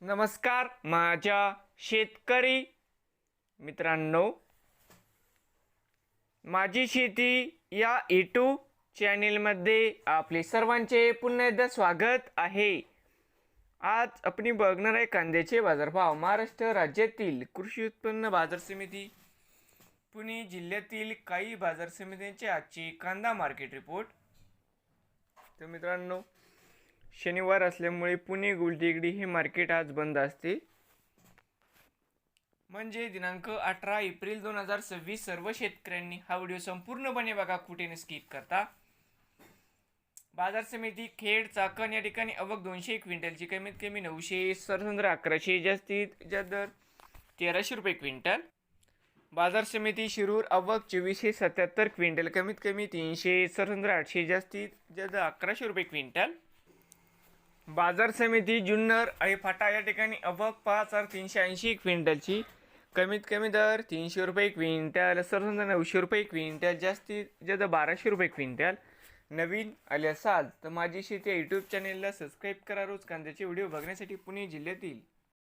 नमस्कार माझ्या शेतकरी मित्रांनो, माझी शेती या यूट्यूब चॅनेलमध्ये आपले सर्वांचे पुन्हा एकदा स्वागत आहे। आज आपण बघणार आहे कांद्याचे बाजारभाव। महाराष्ट्र राज्यातील कृषी उत्पन्न बाजार समिती पुणे जिल्ह्यातील काही बाजार समित्यांचे आजचे कांदा मार्केट रिपोर्ट। तर मित्रांनो, शनिवार असल्यामुळे पुणे गुलटेकडी हे मार्केट आज बंद असते, म्हणजे दिनांक 18 एप्रिल 2026। सर्व शेतकऱ्यांनी हा व्हिडिओ संपूर्णपणे बघा, कुठे न स्किप करता। बाजार समिती खेड चाकण या ठिकाणी आवक 200 क्विंटलची कमीत कमी 900, सरसंद्र 1100, जास्तीत जास्त दर 1300 रुपये क्विंटल। बाजार समिती शिरूर आवक 2477 क्विंटल, कमीत कमी 300, सरसंद्र 800, जास्तीत जास्त 1100 रुपये क्विंटल। बाजार समिती जुन्नर अळीफाटा या ठिकाणी आवक 5380 क्विंटलची, कमीत कमी दर 300 रुपये क्विंटल, सरसंद्र 900 रुपये क्विंटल, जास्तीत जास्त 1200 रुपये क्विंटल। नवीन आले असाल तर माझी शेती यूट्यूब चॅनेलला सबस्क्राईब करा। रोज कांद्याचे व्हिडिओ बघण्यासाठी पुणे जिल्ह्यातील